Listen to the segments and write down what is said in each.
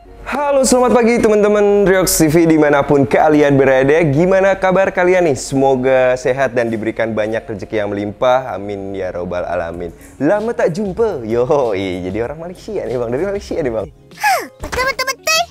Halo, selamat pagi teman-teman Riox TV dimanapun kalian berada. Gimana kabar kalian nih? Semoga sehat dan diberikan banyak rezeki yang melimpah. Amin ya robbal alamin. Lama tak jumpa. Jadi orang Malaysia nih bang, dari Malaysia nih bang. Betul-betul.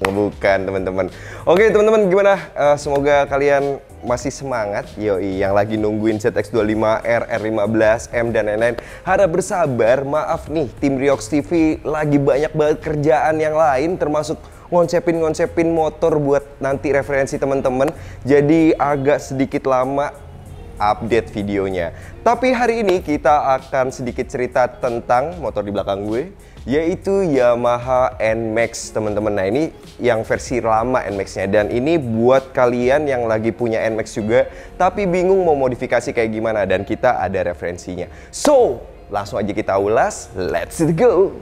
Bukan teman-teman. Oke teman-teman, gimana? Semoga kalian masih semangat. Yang lagi nungguin ZX25R, R15M dan lain-lain, harap bersabar. Maaf nih, tim Riox TV lagi banyak banget kerjaan yang lain, termasuk ngonsepin motor buat nanti referensi teman-teman. Jadi agak sedikit lama update videonya. Tapi hari ini kita akan sedikit cerita tentang motor di belakang gue, yaitu Yamaha NMAX teman-teman. Nah ini yang versi lama NMAX-nya, dan ini buat kalian yang lagi punya NMAX juga tapi bingung mau modifikasi kayak gimana, dan kita ada referensinya. So, langsung aja kita ulas, let's go!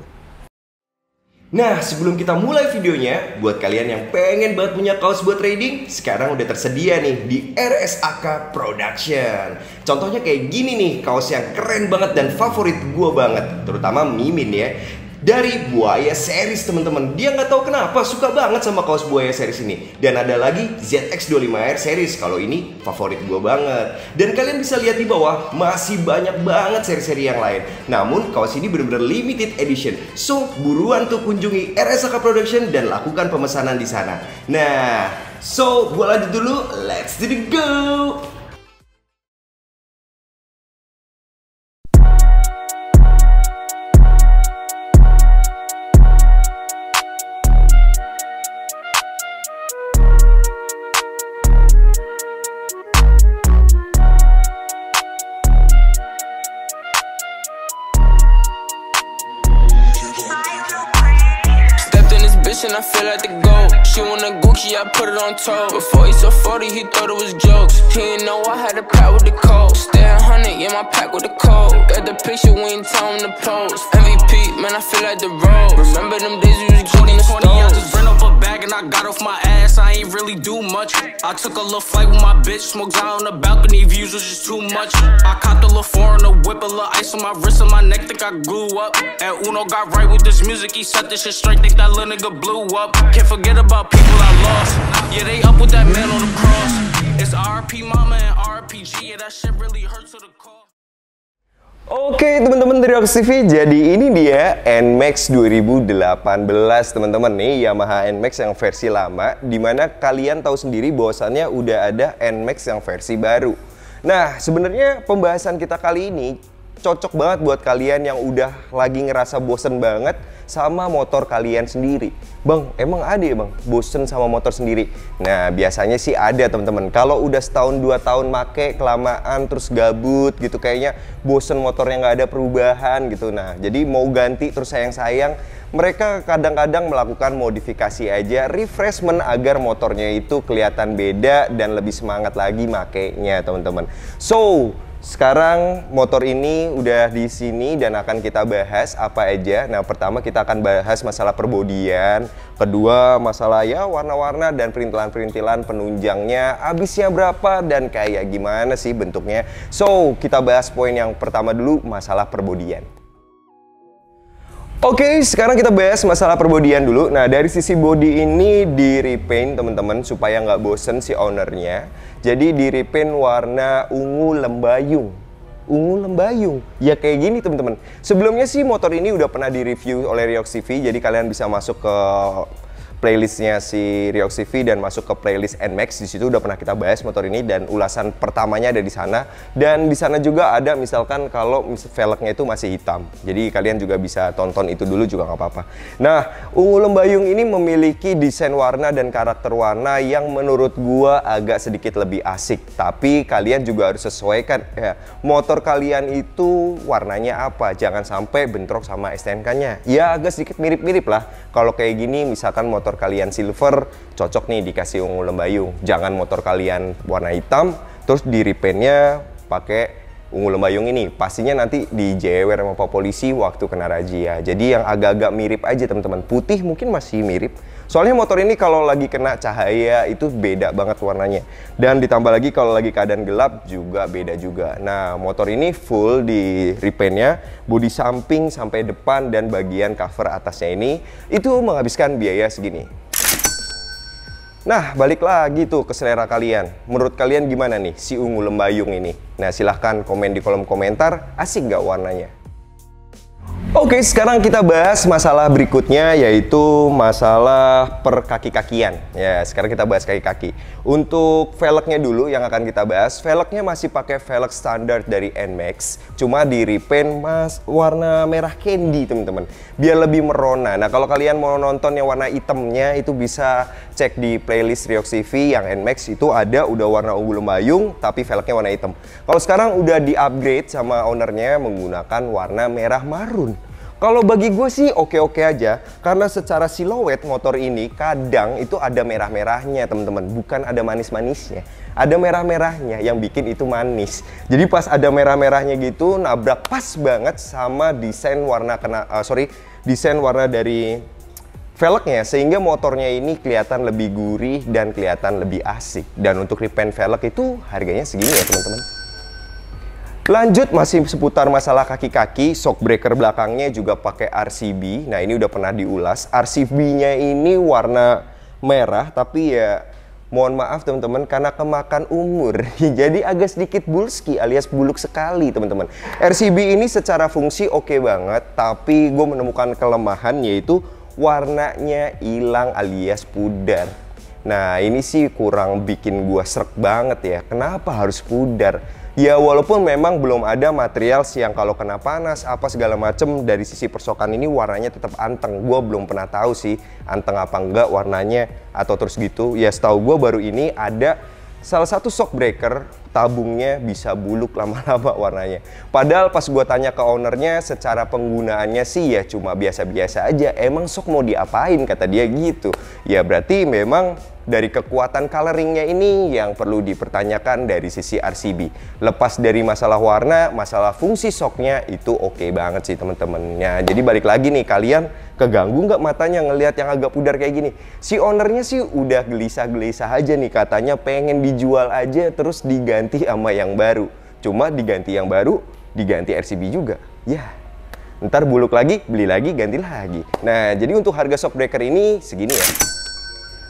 Nah, sebelum kita mulai videonya, buat kalian yang pengen banget punya kaos buat trading, sekarang udah tersedia nih di RSAK Production. Contohnya kayak gini nih, kaos yang keren banget dan favorit gua banget, terutama Mimin ya. Dari Buaya Series teman-teman. Dia nggak tahu kenapa suka banget sama kaos Buaya Series ini. Dan ada lagi ZX25R Series. Kalau ini favorit gue banget. Dan kalian bisa lihat di bawah masih banyak banget seri-seri yang lain. Namun kaos ini benar-benar limited edition. So buruan tuh kunjungi RSAK Production dan lakukan pemesanan di sana. Nah, so gue lanjut dulu. Let's do the go. And I feel like the GOAT. She want a Gucci, I put it on toe. Before he saw 40, he thought it was jokes. He didn't know I had a pack with the code. Stay 100, yeah, my pack with the code. Got the picture, we ain't tell him to pose. MVP, man, I feel like the road. Remember them days we was kicking the stones. I just ran up a bag and I got off my ass. I ain't really do much. I took a little flight with my bitch. Smoked out on the balcony, views was just too much. I copped a little foreign, a whip, a little ice on my wrist and my neck. Think I grew up. And Uno got right with this music. He set this shit straight. Think that little nigga blew up. Can't forget about people I lost. Yeah, they up with that man on the cross. It's RP mama and RPG. Yeah, that shit really hurts to the core. Oke teman-teman dari Riox TV, jadi ini dia NMAX 2018 teman-teman nih, Yamaha NMAX yang versi lama, dimana kalian tahu sendiri bahwasannya udah ada NMAX yang versi baru. Nah sebenarnya pembahasan kita kali ini cocok banget buat kalian yang udah lagi ngerasa bosen banget sama motor kalian sendiri. Bang, emang ada ya bang bosen sama motor sendiri? Nah biasanya sih ada teman-teman. Kalau udah setahun 2 tahun make kelamaan terus gabut gitu, kayaknya bosen motornya nggak ada perubahan gitu. Nah jadi mau ganti terus sayang-sayang, mereka kadang-kadang melakukan modifikasi aja, refreshment agar motornya itu kelihatan beda dan lebih semangat lagi makainya teman-teman. So sekarang motor ini udah di sini dan akan kita bahas apa aja. Nah, pertama kita akan bahas masalah perbodian, kedua masalah ya warna-warna dan perintilan-perintilan penunjangnya, habisnya berapa dan kayak gimana sih bentuknya. So, kita bahas poin yang pertama dulu, masalah perbodian. Oke, sekarang kita bahas masalah perbodian dulu. Nah, dari sisi body ini di repaint teman-teman supaya nggak bosen si ownernya. Jadi di repaint warna ungu lembayung. Ungu lembayung, ya kayak gini teman-teman. Sebelumnya sih motor ini udah pernah direview oleh Riox TV. Jadi kalian bisa masuk ke playlistnya si Riox TV dan masuk ke playlist NMAX. Di situ udah pernah kita bahas motor ini dan ulasan pertamanya ada di sana. Dan di sana juga ada misalkan kalau velgnya itu masih hitam. Jadi kalian juga bisa tonton itu dulu juga nggak apa-apa. Nah, ungu lembayung ini memiliki desain warna dan karakter warna yang menurut gua agak sedikit lebih asik. Tapi kalian juga harus sesuaikan ya, motor kalian itu warnanya apa. Jangan sampai bentrok sama STNK-nya. Ya agak sedikit mirip-mirip lah. Kalau kayak gini misalkan motor kalian silver, cocok nih dikasih ungu lembayung. Jangan motor kalian warna hitam terus di repaintnya pakai ungu lembayung ini, pastinya nanti dijewer sama Pak Polisi waktu kena razia. Jadi yang agak-agak mirip aja teman-teman. Putih mungkin masih mirip. Soalnya motor ini kalau lagi kena cahaya itu beda banget warnanya. Dan ditambah lagi kalau lagi keadaan gelap juga beda juga. Nah, motor ini full di repaintnya, bodi samping sampai depan dan bagian cover atasnya ini itu menghabiskan biaya segini. Nah, balik lagi tuh ke selera kalian. Menurut kalian gimana nih si ungu lembayung ini? Nah, silahkan komen di kolom komentar, asik nggak warnanya? Oke, sekarang kita bahas masalah berikutnya, yaitu masalah per kaki-kakian. Ya, sekarang kita bahas kaki-kaki. Untuk velgnya dulu yang akan kita bahas. Velgnya masih pakai velg standar dari NMAX, cuma di repaint warna merah candy, teman-teman, biar lebih merona. Nah, kalau kalian mau nonton yang warna hitamnya, itu bisa cek di playlist Riox TV yang NMAX, itu ada udah warna ungu lembayung, tapi velgnya warna hitam. Kalau sekarang udah di-upgrade sama ownernya menggunakan warna merah marun. Kalau bagi gue sih oke-oke aja, karena secara siluet motor ini kadang itu ada merah-merahnya, teman-teman, bukan ada manis-manisnya. Ada merah-merahnya yang bikin itu manis. Jadi pas ada merah-merahnya gitu, nabrak pas banget sama desain warna desain warna dari velgnya, sehingga motornya ini kelihatan lebih gurih dan kelihatan lebih asik. Dan untuk repaint velg itu harganya segini ya, teman-teman. Lanjut, masih seputar masalah kaki-kaki, shock breaker belakangnya juga pakai RCB. Nah, ini udah pernah diulas. RCB-nya ini warna merah, tapi ya mohon maaf teman-teman, karena kemakan umur jadi agak sedikit bulski alias buluk sekali, teman-teman. RCB ini secara fungsi oke banget, tapi gue menemukan kelemahan, yaitu warnanya hilang alias pudar. Nah, ini sih kurang bikin gue srek banget ya. Kenapa harus pudar? Ya, walaupun memang belum ada material yang kalau kena panas apa segala macem, dari sisi persokan ini warnanya tetap anteng. Gue belum pernah tahu sih anteng apa enggak warnanya atau terus gitu. Ya, setahu gue baru ini ada salah satu shock breaker tabungnya bisa buluk lama-lama warnanya. Padahal pas gue tanya ke ownernya, secara penggunaannya sih ya cuma biasa-biasa aja. Emang shock mau diapain, kata dia gitu. Ya berarti memang dari kekuatan coloringnya ini yang perlu dipertanyakan dari sisi RCB. Lepas dari masalah warna, masalah fungsi shocknya itu oke banget sih, teman-teman. Ya, jadi balik lagi nih, kalian keganggu nggak matanya ngelihat yang agak pudar kayak gini? Si ownernya sih udah gelisah-gelisah aja nih, katanya pengen dijual aja terus diganti sama yang baru. Cuma diganti yang baru, diganti RCB juga. Ya, ntar buluk lagi, beli lagi, ganti lagi. Nah, jadi untuk harga shock breaker ini segini ya.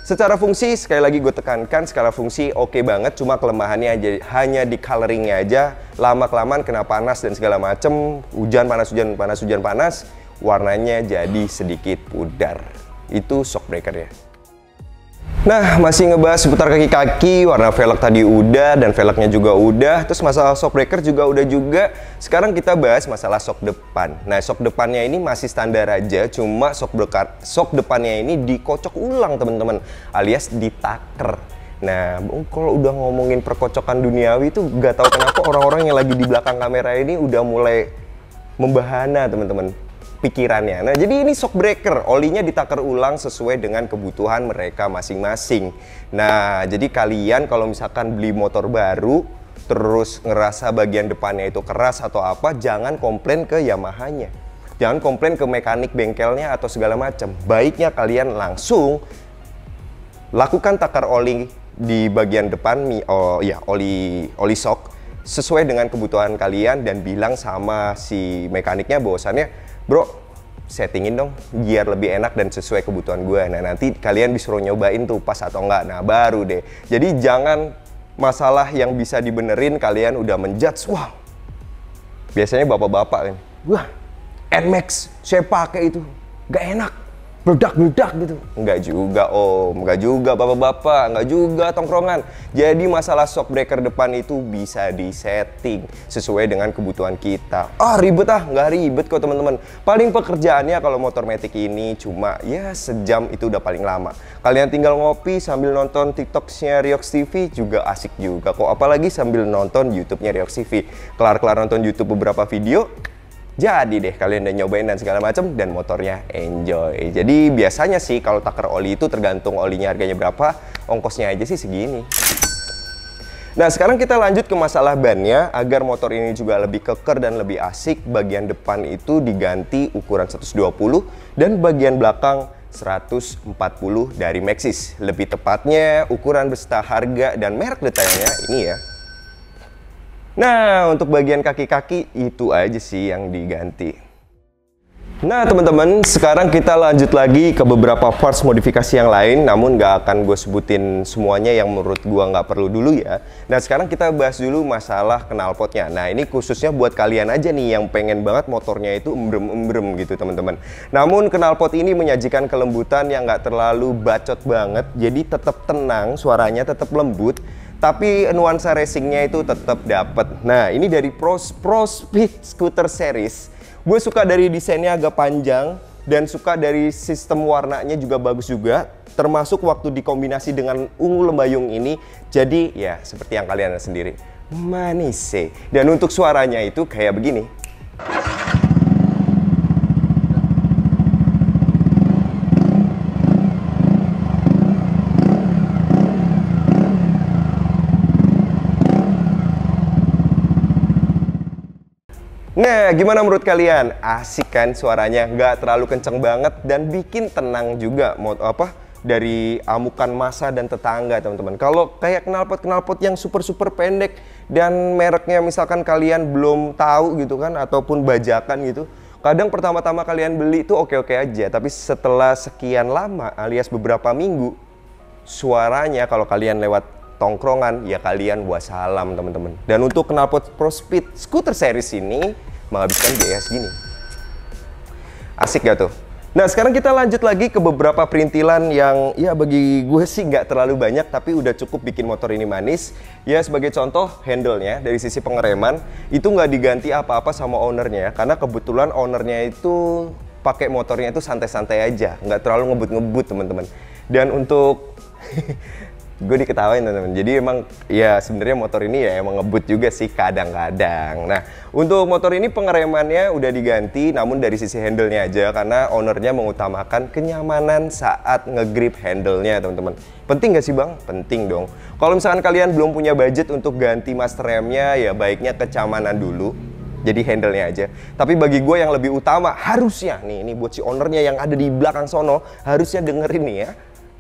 Secara fungsi, sekali lagi gue tekankan, secara fungsi oke banget, cuma kelemahannya aja, hanya di coloringnya aja. Lama-kelamaan kena panas dan segala macem, hujan panas, hujan panas, hujan panas, warnanya jadi sedikit pudar. Itu shock breakernya. Nah, masih ngebahas seputar kaki-kaki, warna velg tadi udah, dan velgnya juga udah. Terus masalah shock breaker juga udah juga. Sekarang kita bahas masalah shock depan. Nah, shock depannya ini masih standar aja, cuma shock depannya ini dikocok ulang, teman-teman, alias ditaker. Nah, kalau udah ngomongin perkocokan duniawi itu gak tahu kenapa orang-orang yang lagi di belakang kamera ini udah mulai membahana, teman-teman, pikirannya. Nah, jadi ini shock breaker, olinya ditaker ulang sesuai dengan kebutuhan mereka masing-masing. Nah, jadi kalian kalau misalkan beli motor baru terus ngerasa bagian depannya itu keras atau apa, jangan komplain ke Yamaha-nya. Jangan komplain ke mekanik bengkelnya atau segala macam. Baiknya kalian langsung lakukan takar oli di bagian depan, oli shock sesuai dengan kebutuhan kalian, dan bilang sama si mekaniknya bahwasannya, bro, settingin dong biar lebih enak dan sesuai kebutuhan gue. Nah, nanti kalian disuruh nyobain tuh pas atau enggak. Nah, baru deh. Jadi jangan masalah yang bisa dibenerin kalian udah menjudge. Wah, biasanya bapak-bapak kan, wah, NMAX saya pakai itu gak enak, meledak-meledak gitu. Enggak juga om, enggak juga bapak-bapak, enggak juga tongkrongan. Jadi masalah shock breaker depan itu bisa disetting sesuai dengan kebutuhan kita. Ah, ribet ah, nggak ribet kok teman-teman. Paling pekerjaannya kalau motor matic ini cuma ya sejam, itu udah paling lama. Kalian tinggal ngopi sambil nonton TikTok-nya Riox TV juga asik juga kok. Apalagi sambil nonton YouTube-nya Riox TV. Kelar-kelar nonton YouTube beberapa video, jadi deh kalian udah nyobain dan segala macam, dan motornya enjoy. Jadi biasanya sih kalau taker oli itu tergantung olinya harganya berapa, ongkosnya aja sih segini. Nah, sekarang kita lanjut ke masalah bannya. Agar motor ini juga lebih keker dan lebih asik, bagian depan itu diganti ukuran 120 dan bagian belakang 140 dari Maxxis. Lebih tepatnya ukuran beserta harga dan merek detailnya ini ya. Nah, untuk bagian kaki-kaki itu aja sih yang diganti. Nah teman-teman, sekarang kita lanjut lagi ke beberapa parts modifikasi yang lain. Namun nggak akan gue sebutin semuanya yang menurut gue nggak perlu dulu ya. Nah sekarang kita bahas dulu masalah knalpotnya. Nah ini khususnya buat kalian aja nih yang pengen banget motornya itu embrem-embrem gitu teman-teman. Namun knalpot ini menyajikan kelembutan yang nggak terlalu bacot banget. Jadi tetap tenang, suaranya tetap lembut, tapi nuansa racingnya itu tetap dapet. Nah ini dari Pro Speed Scooter Series. Gue suka dari desainnya agak panjang dan suka dari sistem warnanya juga bagus juga. Termasuk waktu dikombinasi dengan ungu lembayung ini. Jadi ya seperti yang kalian lihat sendiri, manis. Dan untuk suaranya itu kayak begini. Nah, gimana menurut kalian? Asik kan suaranya? Nggak terlalu kenceng banget dan bikin tenang juga dari amukan massa dan tetangga, teman-teman. Kalau kayak knalpot yang super pendek dan mereknya misalkan kalian belum tahu gitu kan, ataupun bajakan gitu, kadang pertama-tama kalian beli itu oke-oke aja, tapi setelah sekian lama alias beberapa minggu, suaranya kalau kalian lewat tongkrongan ya kalian wassalam teman-teman. Dan untuk knalpot Pro Speed Scooter Series ini menghabiskan biaya segini. Asik gak tuh? Nah sekarang kita lanjut lagi ke beberapa perintilan yang ya bagi gue sih nggak terlalu banyak tapi udah cukup bikin motor ini manis. Ya sebagai contoh handle-nya dari sisi pengereman itu nggak diganti apa-apa sama ownernya, karena kebetulan ownernya itu pakai motornya itu santai-santai aja, nggak terlalu ngebut-ngebut teman-teman. Dan untuk gue diketawain teman-teman. Jadi emang ya sebenarnya motor ini ya emang ngebut juga sih kadang-kadang. Nah untuk motor ini pengeremannya udah diganti, namun dari sisi handle-nya aja karena ownernya mengutamakan kenyamanan saat ngegrip handle-nya teman-teman. Penting gak sih bang? Penting dong. Kalau misalkan kalian belum punya budget untuk ganti master remnya ya baiknya kenyamanan dulu. Jadi handle-nya aja. Tapi bagi gue yang lebih utama harusnya nih, ini buat si ownernya yang ada di belakang sono harusnya dengerin nih ya.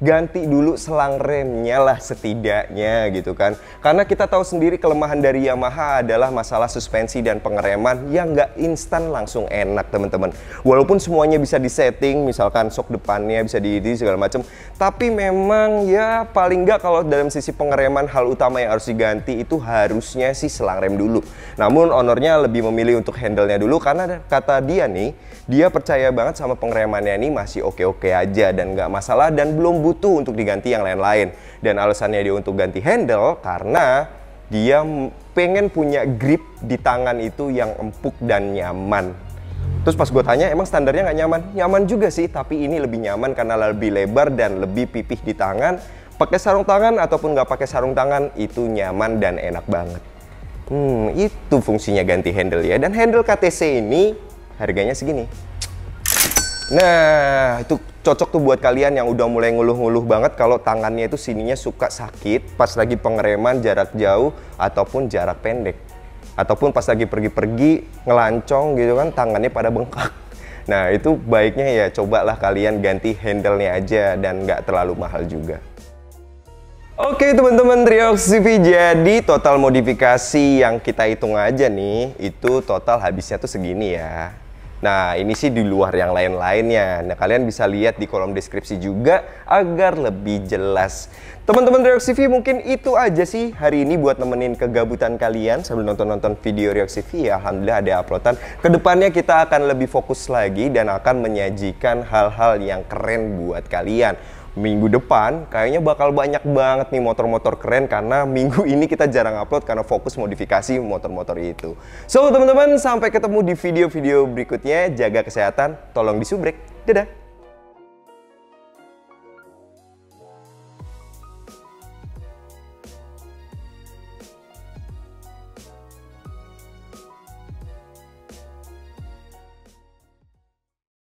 Ganti dulu selang remnya lah setidaknya gitu kan. Karena kita tahu sendiri kelemahan dari Yamaha adalah masalah suspensi dan pengereman yang nggak instan langsung enak teman-teman. Walaupun semuanya bisa disetting, misalkan shock depannya bisa di segala macam, tapi memang ya paling nggak kalau dalam sisi pengereman hal utama yang harus diganti itu harusnya sih selang rem dulu. Namun ownernya lebih memilih untuk handle-nya dulu karena kata dia nih, dia percaya banget sama pengeremannya ini masih oke-oke aja dan nggak masalah dan belum butuh untuk diganti yang lain-lain. Dan alasannya dia untuk ganti handle karena dia pengen punya grip di tangan itu yang empuk dan nyaman. Terus pas gue tanya emang standarnya nggak nyaman? Nyaman juga sih, tapi ini lebih nyaman karena lebih lebar dan lebih pipih di tangan. Pakai sarung tangan ataupun nggak pakai sarung tangan itu nyaman dan enak banget. Itu fungsinya ganti handle ya. Dan handle KTC ini harganya segini. Nah itu cocok tuh buat kalian yang udah mulai ngeluh-ngeluh banget kalau tangannya itu sininya suka sakit pas lagi pengereman jarak jauh ataupun jarak pendek, ataupun pas lagi pergi-pergi ngelancong gitu kan tangannya pada bengkak. Nah itu baiknya ya cobalah kalian ganti handle-nya aja dan nggak terlalu mahal juga. Oke teman-teman, Triox CV, jadi total modifikasi yang kita hitung aja nih itu total habisnya tuh segini ya. Nah ini sih di luar yang lain-lainnya. Nah kalian bisa lihat di kolom deskripsi juga agar lebih jelas. Teman-teman Triox CV, mungkin itu aja sih hari ini buat nemenin kegabutan kalian sambil nonton-nonton video Triox CV. Ya alhamdulillah ada uploadan. Kedepannya kita akan lebih fokus lagi dan akan menyajikan hal-hal yang keren buat kalian. Minggu depan kayaknya bakal banyak banget nih motor-motor keren karena minggu ini kita jarang upload karena fokus modifikasi motor-motor itu. So teman-teman, sampai ketemu di video-video berikutnya. Jaga kesehatan, tolong disubrek. Dadah.